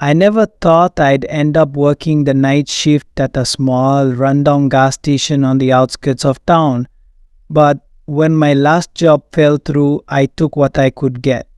I never thought I'd end up working the night shift at a small, rundown gas station on the outskirts of town. But when my last job fell through, I took what I could get.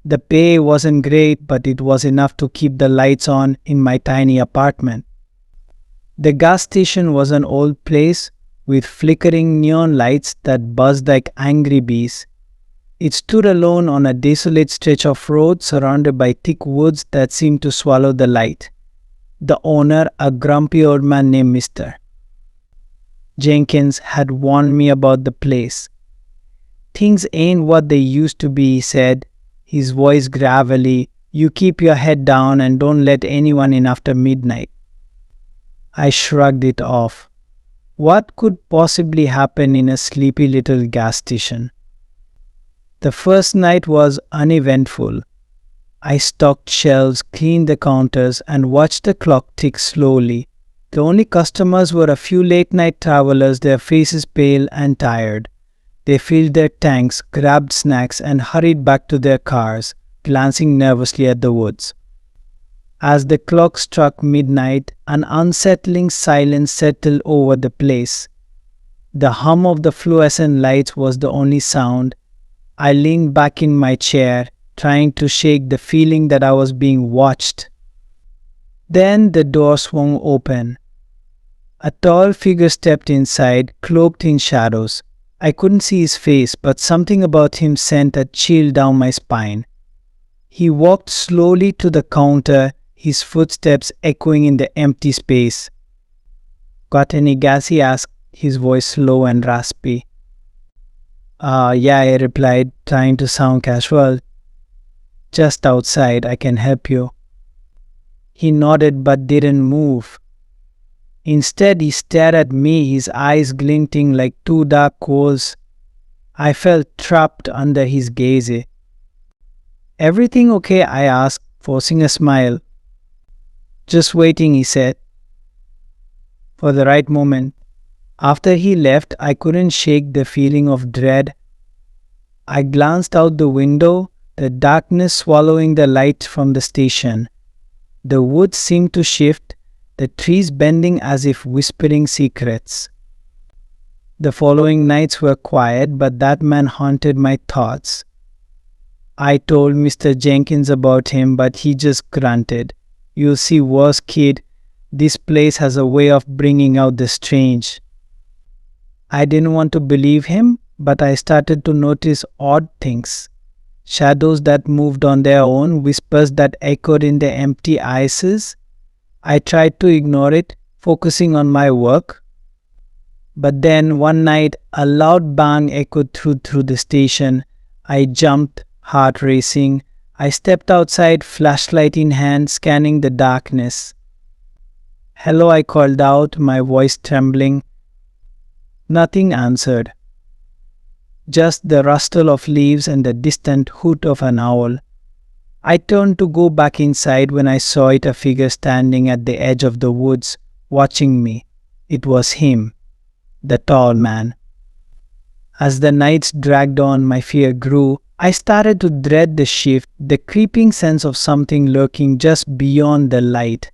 The pay wasn't great, but it was enough to keep the lights on in my tiny apartment. The gas station was an old place with flickering neon lights that buzzed like angry bees. It stood alone on a desolate stretch of road surrounded by thick woods that seemed to swallow the light. The owner, a grumpy old man named Mr. Jenkins, had warned me about the place. "Things ain't what they used to be," he said, his voice gravelly. "You keep your head down and don't let anyone in after midnight." I shrugged it off. What could possibly happen in a sleepy little gas station? The first night was uneventful. I stocked shelves, cleaned the counters, and watched the clock tick slowly. The only customers were a few late-night travelers, their faces pale and tired. They filled their tanks, grabbed snacks, and hurried back to their cars, glancing nervously at the woods. As the clock struck midnight, an unsettling silence settled over the place. The hum of the fluorescent lights was the only sound. I leaned back in my chair, trying to shake the feeling that I was being watched. Then the door swung open. A tall figure stepped inside, cloaked in shadows. I couldn't see his face, but something about him sent a chill down my spine. He walked slowly to the counter, his footsteps echoing in the empty space. "Got any gas?" he asked, his voice slow and raspy. Yeah," I replied, trying to sound casual. "Just outside, I can help you." He nodded but didn't move. Instead, he stared at me, his eyes glinting like two dark coals. I felt trapped under his gaze. "Everything okay?" I asked, forcing a smile. "Just waiting," he said, "for the right moment." After he left, I couldn't shake the feeling of dread. I glanced out the window, the darkness swallowing the light from the station. The woods seemed to shift, the trees bending as if whispering secrets. The following nights were quiet, but that man haunted my thoughts. I told Mr. Jenkins about him, but he just grunted. "You'll see worse, kid. This place has a way of bringing out the strange." I didn't want to believe him, but I started to notice odd things. Shadows that moved on their own, whispers that echoed in the empty ices. I tried to ignore it, focusing on my work. But then one night, a loud bang echoed through the station. I jumped, heart racing. I stepped outside, flashlight in hand, scanning the darkness. "Hello," I called out, my voice trembling. Nothing answered. Just the rustle of leaves and the distant hoot of an owl. I turned to go back inside when I saw a figure standing at the edge of the woods, watching me. It was him, the tall man. As the nights dragged on, my fear grew. I started to dread the shift, the creeping sense of something lurking just beyond the light.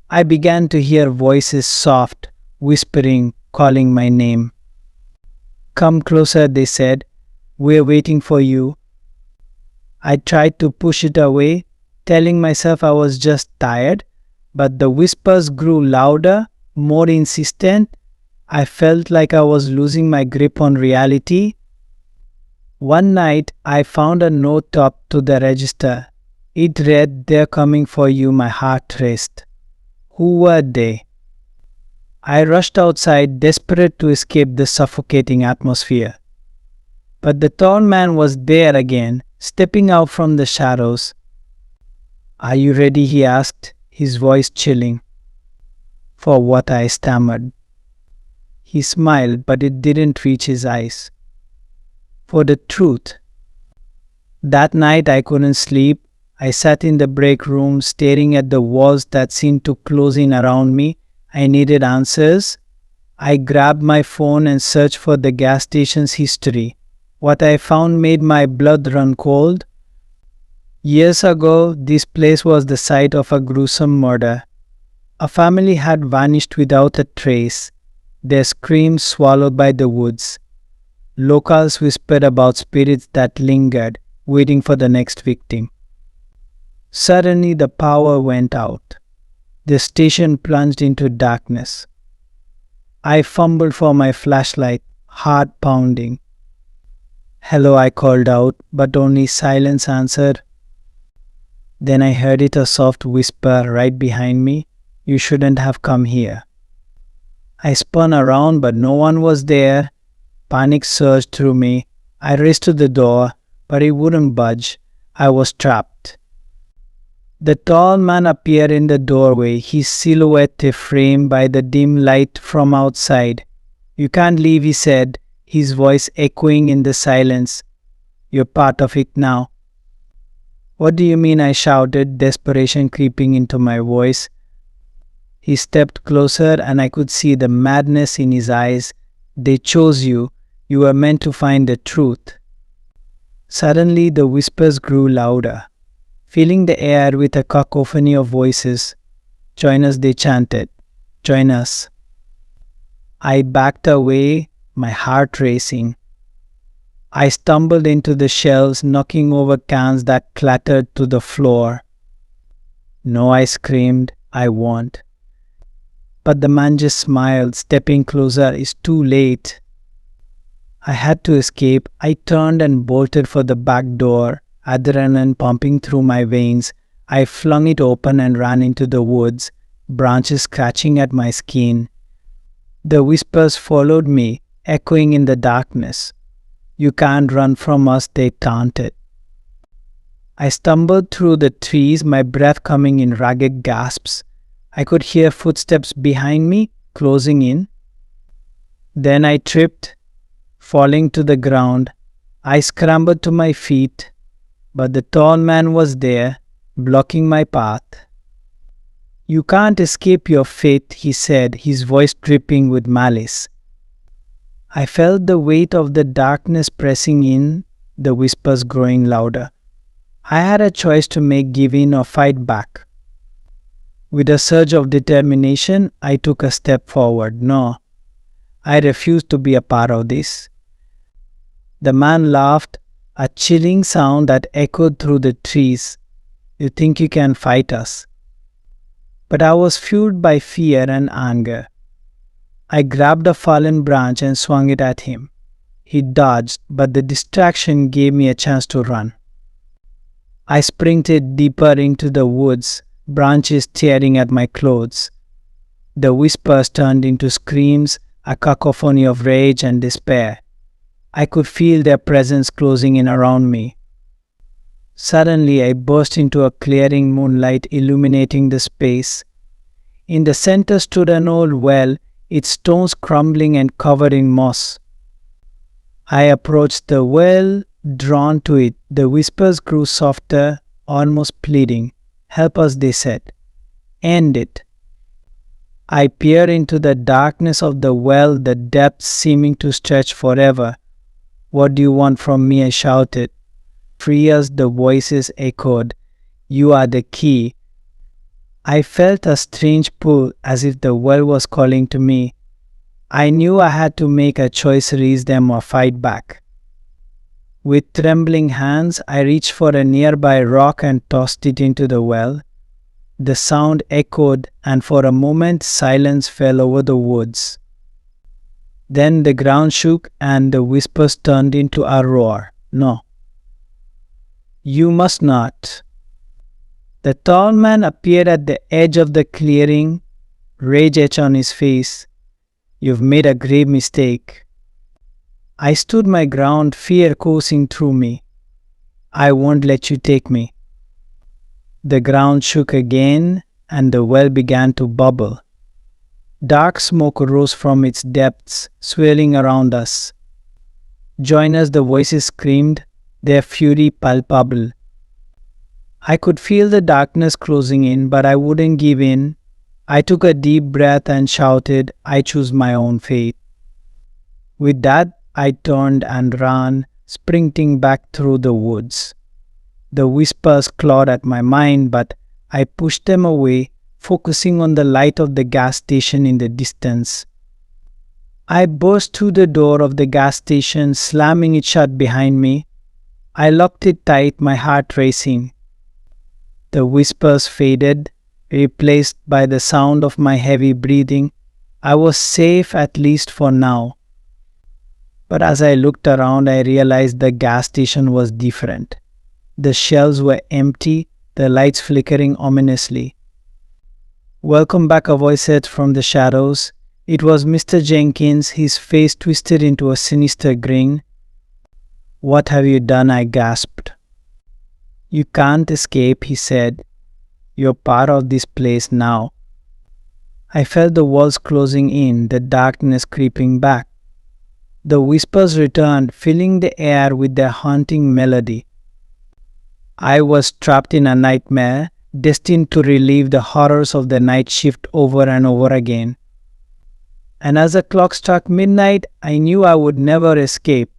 I began to hear voices, soft, whispering, calling my name. "Come closer," they said. "We're waiting for you." I tried to push it away, telling myself I was just tired, but the whispers grew louder, more insistent. I felt like I was losing my grip on reality. One night, I found a note up to the register. It read, "They're coming for you." My heart raced. Who were they? I rushed outside, desperate to escape the suffocating atmosphere. But the tall man was there again, stepping out from the shadows. "Are you ready?" he asked, his voice chilling. "For what?" I stammered. He smiled, but it didn't reach his eyes. "For the truth." That night I couldn't sleep. I sat in the break room, staring at the walls that seemed to close in around me. I needed answers. I grabbed my phone and searched for the gas station's history. What I found made my blood run cold. Years ago, this place was the site of a gruesome murder. A family had vanished without a trace, their screams swallowed by the woods. Locals whispered about spirits that lingered, waiting for the next victim. Suddenly, the power went out. The station plunged into darkness. I fumbled for my flashlight, heart pounding. "Hello," I called out, but only silence answered. Then I heard it a soft whisper right behind me. "You shouldn't have come here." I spun around, but no one was there. Panic surged through me. I raced to the door, but it wouldn't budge. I was trapped. The tall man appeared in the doorway, his silhouette framed by the dim light from outside. "You can't leave," he said, his voice echoing in the silence. "You're part of it now." "What do you mean?" I shouted, desperation creeping into my voice. He stepped closer and I could see the madness in his eyes. "They chose you. You were meant to find the truth." Suddenly the whispers grew louder, filling the air with a cacophony of voices. "Join us," they chanted. "Join us." I backed away, my heart racing. I stumbled into the shelves, knocking over cans that clattered to the floor. "No," I screamed, "I won't." But the man just smiled, stepping closer. "It's too late." I had to escape. I turned and bolted for the back door, adrenaline pumping through my veins. I flung it open and ran into the woods, branches scratching at my skin. The whispers followed me, echoing in the darkness. "You can't run from us," they taunted. I stumbled through the trees, my breath coming in ragged gasps. I could hear footsteps behind me, closing in. Then I tripped, falling to the ground. I scrambled to my feet, but the tall man was there, blocking my path. "You can't escape your fate," he said, his voice dripping with malice. I felt the weight of the darkness pressing in, the whispers growing louder. I had a choice to make: give in or fight back. With a surge of determination, I took a step forward. No, I refused to be a part of this. The man laughed, a chilling sound that echoed through the trees. "You think you can fight us?" But I was fueled by fear and anger. I grabbed a fallen branch and swung it at him. He dodged, but the distraction gave me a chance to run. I sprinted deeper into the woods, branches tearing at my clothes. The whispers turned into screams, a cacophony of rage and despair. I could feel their presence closing in around me. Suddenly, I burst into a clearing, moonlight illuminating the space. In the center stood an old well, its stones crumbling and covered in moss. I approached the well, drawn to it. The whispers grew softer, almost pleading. "Help us," they said. "End it." I peered into the darkness of the well, the depths seeming to stretch forever. "What do you want from me?" I shouted. "Free us," the voices echoed. "You are the key." I felt a strange pull, as if the well was calling to me. I knew I had to make a choice: reach them or fight back. With trembling hands, I reached for a nearby rock and tossed it into the well. The sound echoed, and for a moment silence fell over the woods. Then the ground shook and the whispers turned into a roar. "No. You must not." The tall man appeared at the edge of the clearing, rage etched on his face. "You've made a grave mistake." I stood my ground, fear coursing through me. "I won't let you take me." The ground shook again, and the well began to bubble. Dark smoke rose from its depths, swirling around us. "Join us," the voices screamed, their fury palpable. I could feel the darkness closing in, but I wouldn't give in. I took a deep breath and shouted, "I choose my own fate." With that, I turned and ran, sprinting back through the woods. The whispers clawed at my mind, but I pushed them away, focusing on the light of the gas station in the distance. I burst through the door of the gas station, slamming it shut behind me. I locked it tight, my heart racing. The whispers faded, replaced by the sound of my heavy breathing. I was safe, at least for now. But as I looked around, I realized the gas station was different. The shelves were empty, the lights flickering ominously. "Welcome back," a voice said from the shadows. It was Mr. Jenkins, his face twisted into a sinister grin. "What have you done?" I gasped. "You can't escape," he said. "You're part of this place now." I felt the walls closing in, the darkness creeping back. The whispers returned, filling the air with their haunting melody. I was trapped in a nightmare, destined to relive the horrors of the night shift over and over again. And as the clock struck midnight, I knew I would never escape.